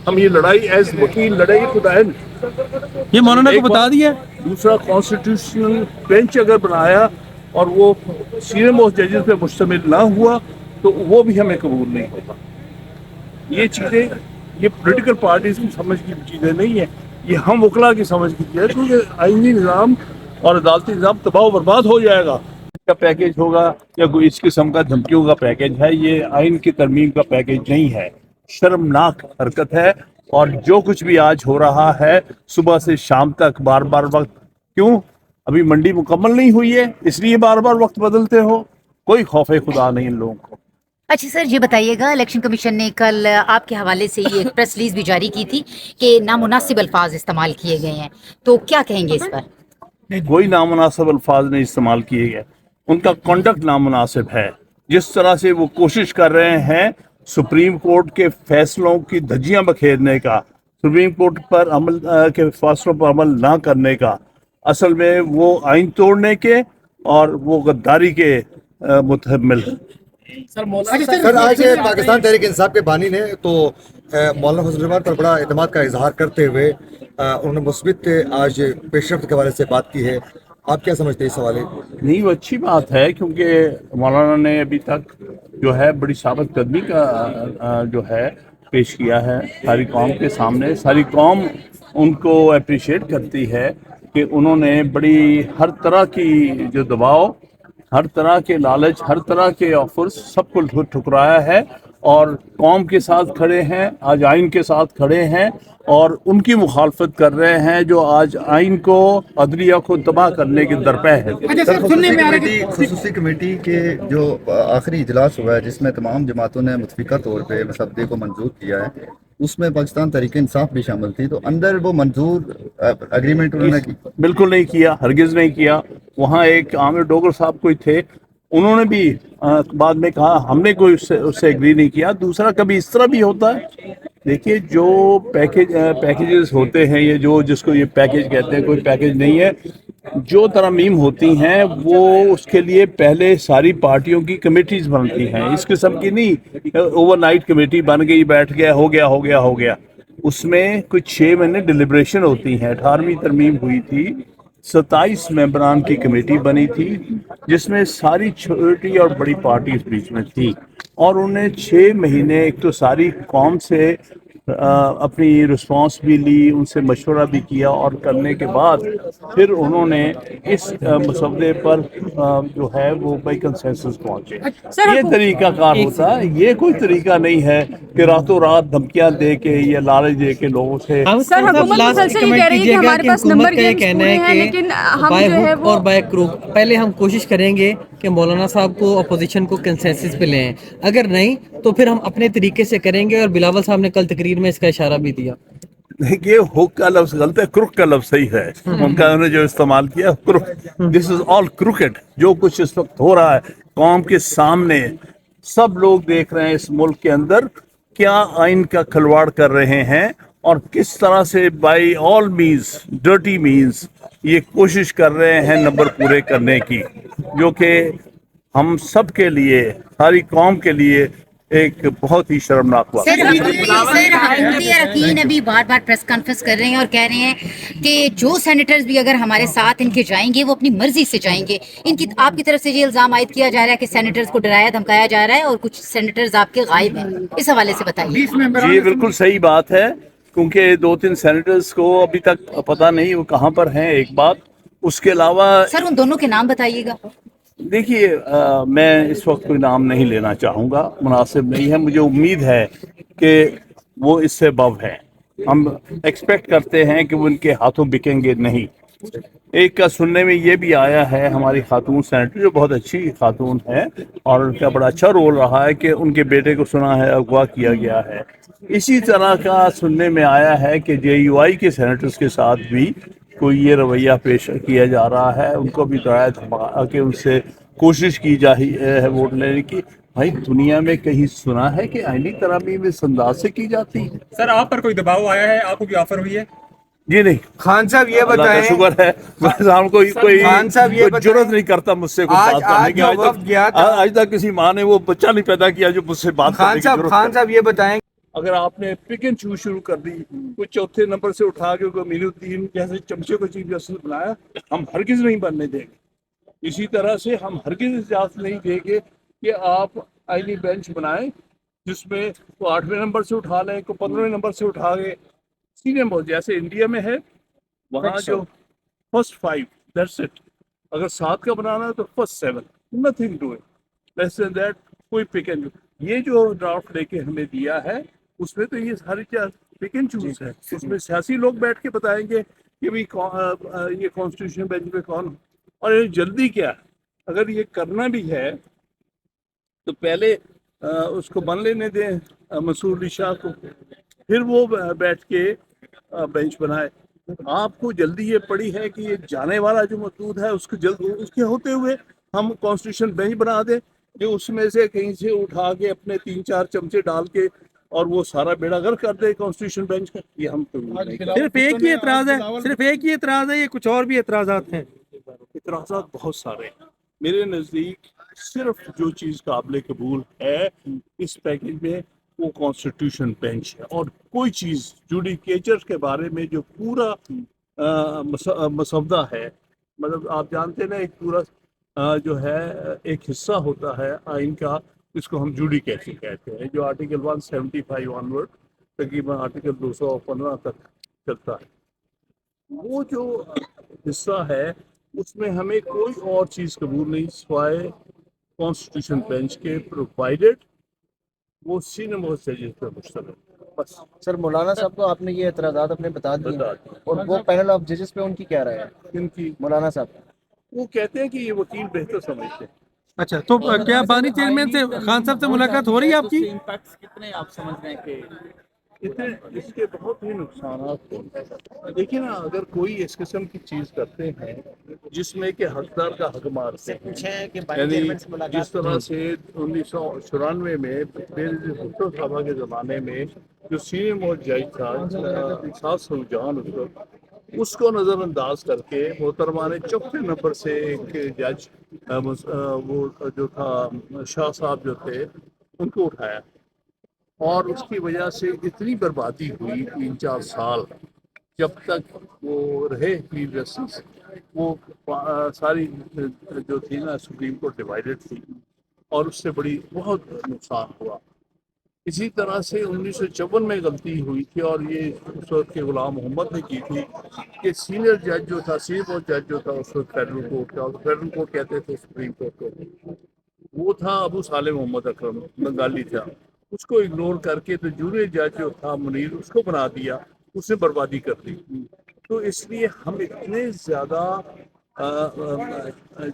हम ये लड़ाई एज वकील लड़ाई खुदाइन। ये मौलाना को बता दिया। दूसरा, कॉन्स्टिट्यूशनल बेंच अगर बनाया और वो सीनियर मोस्ट जजेस पे मुश्तमिल ना हुआ तो वो भी हमें कबूल नहीं होगा। ये चीज़ें, ये पॉलिटिकल पार्टीज की समझ की चीज़ें नहीं है, ये हम वकला की समझ की चीज़ है, क्योंकि आईनी निज़ाम और अदालती निज़ाम तबाह बर्बाद हो जाएगा। का पैकेज होगा या कोई इस किस्म का धमकियों का पैकेज है, ये आइन की तरमीम का पैकेज नहीं है। शर्मनाक हरकत है। और जो कुछ भी आज हो रहा है सुबह से शाम तक बार बार वक्त, क्यों अभी मंडी मुकम्मल नहीं हुई है इसलिए बार बार वक्त बदलते हो? कोई खौफ खुदा नहीं इन लोगों को। अच्छा सर, ये बताइएगा, इलेक्शन कमीशन ने कल आपके हवाले से ये प्रेस रिलीज भी जारी की थी कि नामुनासिब अल्फाज इस्तेमाल किए गए हैं, तो क्या कहेंगे इस पर? कोई नामुनासिब अल्फाज नहीं इस्तेमाल किए गए, उनका कंडक्ट नामुनासिब है। जिस तरह से वो कोशिश कर रहे हैं सुप्रीम कोर्ट के फैसलों की धज्जियां बखेरने का, सुप्रीम कोर्ट पर अमल के फैसलों पर अमल ना करने का, असल में वो आइन तोड़ने के और वो गद्दारी के मुतहम्मिल। सर आज पाकिस्तान तहरीक इंसाफ के बानी ने तो मौलाना फजल रहमान पर बड़ा एतमाद का इजहार करते हुए उन्होंने मुस्बित आज पेशरफ्त के हवाले से बात की है। आप क्या समझते हैं इस हवाले? नहीं, वो अच्छी बात है, क्योंकि मौलाना ने अभी तक जो है बड़ी साबित कदमी का जो है पेश किया है सारी कौम के सामने। सारी कौम उनको अप्रिशिएट करती है कि उन्होंने बड़ी हर तरह की जो दबाव, हर तरह के लालच, हर तरह के ऑफर्स सबको ठुकराया है और कौम के साथ खड़े हैं, आज आइन के साथ खड़े हैं और उनकी मुखालफत कर रहे हैं जो आज आइन को, अदलिया को तबाह करने के दरपे है। खसूसी कमेटी के जो आखिरी इजलास हुआ है जिसमें तमाम जमातों ने मुतफिका तौर पे मसौदे को मंजूर किया है, उसमें पाकिस्तान तहरीक इंसाफ भी शामिल थी, तो अंदर वो मंजूर एग्रीमेंट उन्होंने की? बिल्कुल नहीं किया, हरगिज नहीं किया। वहाँ एक आमिर डोगर साहब कोई थे, उन्होंने भी बाद में कहा हमने कोई उससे एग्री नहीं किया। दूसरा, कभी इस तरह भी होता है, देखिए जो पैकेजेस होते हैं, ये जो जिसको ये पैकेज कहते हैं, कोई पैकेज नहीं है। जो तरमीम होती हैं वो उसके लिए पहले सारी पार्टियों की कमेटीज बनती हैं, इस किस्म की नहीं ओवरनाइट कमेटी बन गई, बैठ गया, हो गया। उसमें कुछ 6 महीने डिलिब्रेशन होती हैं। 18वीं तरमीम हुई थी, 27 मेंबरान की कमेटी बनी थी जिसमें सारी छोटी और बड़ी पार्टी इस बीच में थी और उन्हें 6 महीने एक तो सारी कौम से अपनी रिस्पांस भी ली, उनसे मशवरा भी किया और करने के बाद फिर उन्होंने इस मसौदे पर जो है वो बाई कंसेंसस पहुंचे। ये तरीका कार होता है, ये कोई तरीका नहीं है कि रातों रात धमकियां दे के या लालच दे के लोगों से। सर हुकूमत मुसलसल ये कह रही है कि हमारे पास नंबर गेम्स पूरे हैं, लेकिन हम जो है वो बाय क्रूक पहले हम कोशिश करेंगे कि मौलाना साहब को अपोजिशन को कंसेंसस पे ले आएं, अगर नहीं तो फिर हम अपने तरीके से करेंगे। और बिलावल साहब ने कल तकरीर में इसका इशारा भी दिया। देखिए, हुक का लफ्ज गलत है, क्रुक का लफ्ज सही है। उनका उन्होंने जो इस्तेमाल किया crook, this is all crooked. जो कुछ इस वक्त हो रहा है कौम के सामने, सब लोग देख रहे हैं इस मुल्क के अंदर क्या आइन का खिलवाड़ कर रहे हैं और किस तरह से by all means, dirty means ये कोशिश कर रहे हैं नंबर पूरे करने की, जो कि हम सब के लिए, सारी कौम के लिए एक बहुत ही शर्मनाक बात। सर हकूमती अरकान अभी बार बार प्रेस कॉन्फ्रेंस कर रहे हैं और कह रहे हैं कि जो सेनेटर्स भी अगर हमारे साथ इनके जाएंगे वो अपनी मर्जी से जाएंगे। इनकी आपकी तरफ से ये इल्जाम आयद किया जा रहा है कि सेनेटर्स को डराया धमकाया जा रहा है और कुछ सेनेटर्स आपके गायब हैं, इस हवाले से बताइए। जी बिल्कुल सही बात है, क्योंकि 2-3 सेनेटर्स को अभी तक पता नहीं वो कहाँ पर हैं, एक बात। उसके अलावा सर उन दोनों के नाम बताइएगा। देखिए, मैं इस वक्त कोई नाम नहीं लेना चाहूँगा, मुनासिब नहीं है। मुझे उम्मीद है कि वो इससे बव है, हम एक्सपेक्ट करते हैं कि वो उनके हाथों बिकेंगे नहीं। एक का सुनने में ये भी आया है, हमारी खातून सेनेटर जो बहुत अच्छी खातून है और उनका बड़ा अच्छा रोल रहा है, कि उनके बेटे को सुना है अगवा किया गया है। इसी तरह का सुनने में आया है कि JUI के सेनेटर्स के साथ भी कोई ये रवैया पेश किया जा रहा है, उनको भी डराया धमका के उनसे कोशिश की जा रही है वोट लेने की। भाई दुनिया में कहीं सुना है कि आईनी तरमीम इस अंदाज से की जाती है? सर आप पर कोई दबाव आया है, आपको भी ऑफर हुई है? जी नहीं। खान साहब ये बताएं, शुक्र है कोई खान साहब ये जरूरत नहीं करता मुझसे कुछ बात करने की। आज तक किसी माँ ने वो बच्चा नहीं पैदा किया जो मुझसे बात करने की जरूरत है। खान साहब ये बताएं अगर आपने पिक एंड चूज शुरू कर दी, कोई चौथे नंबर से उठा के कोई मीनुद्दीन जैसे चमचे को चीफ जस्टिस बनाया, हम हरगिज नहीं बनने देंगे। इसी तरह से हम हरगिज इजाजत नहीं देंगे कि आप आईनी बेंच बनाएं जिसमें को 8वें नंबर से उठा लें, को 15वें नंबर से उठा के सीनियर मोस्ट, जैसे इंडिया में है वहाँ जो फर्स्ट 5 दैट्स इट। अगर 7 का बनाना है तो first 7, nothing to it, less than that, कोई पिक एंड। ये जो ड्राफ्ट लेके हमें दिया है उसमें तो ये सारी क्या पिक एंड चूज है, उसमें सियासी लोग बैठ के बताएंगे कि भाई ये कॉन्स्टिट्यूशन बेंच पे कौन, और ये जल्दी क्या है। अगर ये करना भी है तो पहले उसको बन लेने दें मसूर अली शाह को, फिर वो बैठ के बेंच बनाए। आपको जल्दी ये पड़ी है कि ये जाने वाला जो मौजूद है उसको जल्द उसके होते हुए हम कॉन्स्टिट्यूशन बेंच बना दें जो उसमें से कहीं से उठा के अपने 3-4 चमचे डाल के और वो सारा बेड़ा गर्क कर दे कॉन्स्टिट्यूशन बेंच का। ये हम तो नहीं करते। सिर्फ एक ही एतराज है, सिर्फ एक ही एतराज है, ये कुछ और भी एतराजात हैं? इतराज़ात बहुत सारे हैं मेरे नज़दीक। सिर्फ जो चीज़ काबिल कबूल है इस पैकेज में वो कॉन्स्टिट्यूशन बेंच है, और कोई चीज़ जुडिकेचर के बारे में जो पूरा मसवदा है, मतलब आप जानते हैं ना एक पूरा जो है एक हिस्सा होता है आइन का, इसको हम जुडिकेचर कहते हैं, जो आर्टिकल 175 ऑनवर्ड तकरीबन आर्टिकल 215 तक चलता है। वो जो हिस्सा है उसमें हमें कोई और चीज़ कबूल नहीं सिवाय कॉन्स्टिट्यूशन बेंच के, प्रोवाइडेड वो सीनियर मोस्ट जजेस पर मुश्तमिल है बस। सर मौलाना साहब को आपने ये एतराज़ात अपने बता दिए, और वो पैनल ऑफ जजेस पे उनकी क्या राय है? इनकी मौलाना साहब वो कहते हैं कि ये वकील बेहतर समझते हैं। अच्छा, तो क्या बानी चेयरमैन से खान साहब से मुलाकात हो रही है आपकी? इम्पैक्ट्स कितने आप समझ रहे हैं कि इतने इसके बहुत ही नुकसान होते हैं। देखिए ना, अगर कोई इस किस्म की चीज़ करते हैं जिसमें कि हकदार का हक मारते हैं, यानी जिस तरह से 1994 में भुट्टो साहबा के ज़माने में जो सीनियर मोस्ट जज था साद सुजान, उसको नज़रअंदाज करके मोहतरमा ने चौथे नंबर से एक जज वो जो था शाह साहब जो थे उनको उठाया, और उसकी वजह से इतनी बर्बादी हुई 3-4 साल जब तक वो रहे चीफ जस्टिस। वो सारी जो थी ना सुप्रीम कोर्ट डिवाइडेड थी और उससे बड़ी बहुत नुकसान हुआ। इसी तरह से 1954 में गलती हुई थी, और ये उस वक्त के गुलाम मोहम्मद ने की थी कि सीनियर जज जो था, सीनियर मोस्ट जज जो था उस वक्त फेडरल कोर्ट का, फेडरल कोर्ट कहते थे सुप्रीम कोर्ट को, वो था अबू साले मोहम्मद अकरम, बंगाली था। उसको इग्नोर करके तो जूनियर जज जो था मुनीर, उसको बना दिया, उसने बर्बादी कर दी। तो इसलिए हम इतने ज़्यादा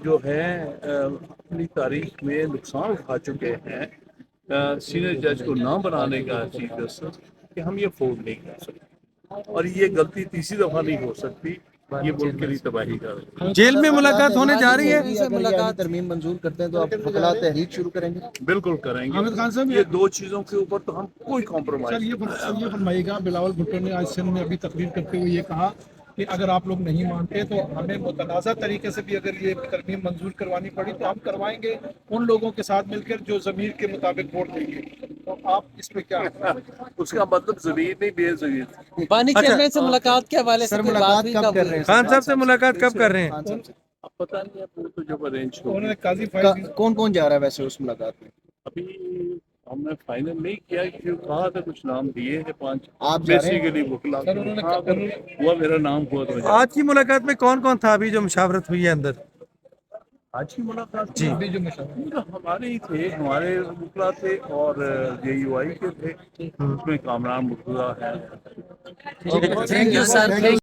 जो है अपनी तारीख में नुकसान उठा चुके हैं सीनियर जज को ना बनाने का चीफ जस्टिस, कि हम ये अफोर्ड नहीं कर सकते, और ये गलती तीसरी दफ़ा नहीं हो सकती। ये मुल्क के लिए तबाही का है। जेल में मुलाकात होने जा रही है? मुलाकात तरमीम मंजूर करते हैं तो आप हकला तहरीक शुरू करेंगे? बिल्कुल करेंगे। आमिर खान साहब, ये दो चीज़ों के ऊपर तो हम कोई कॉम्प्रोमाइज। ये फरमाइएगा, बिलावल भुट्टो ने आज सिंध में अभी तकरीर करते हुए ये कहा कि अगर आप लोग नहीं मानते तो हमें मुतनाज़ा तरीके से भी अगर ये तरमीम मंजूर करवानी पड़ी तो हम करवाएंगे उन लोगों के साथ मिलकर जो ज़मीर के मुताबिक वोट देंगे। तो आप इस पे क्या उसका मतलब ज़मीर नहीं, बेज़मीर। बानी चेयरमैन से मुलाकात के हवाले से मुलाकात कब कर रहे हैं? खान साहब से मुलाकात कब कर रहे हैं? अब पता नहीं है, वो तो जब अरेंज हो। उन्होंने काजी फाइल कौन कौन जा रहा है वैसे उस मुलाकात में? अभी हमने फाइनल नहीं किया, क्यों कहा था कुछ नाम दिए हैं 5। आप जा रहे हैं? बेसिकली बुकला हुआ, मेरा नाम हुआ तो आज की मुलाकात में कौन कौन था अभी जो मुशावरत हुई है अंदर? आज की मुलाकात जी। अभी जो हमारे ही थे, हमारे बुकला थे और JUI के थे, उसमें कामरान मुर्तजा है। Thank you sir.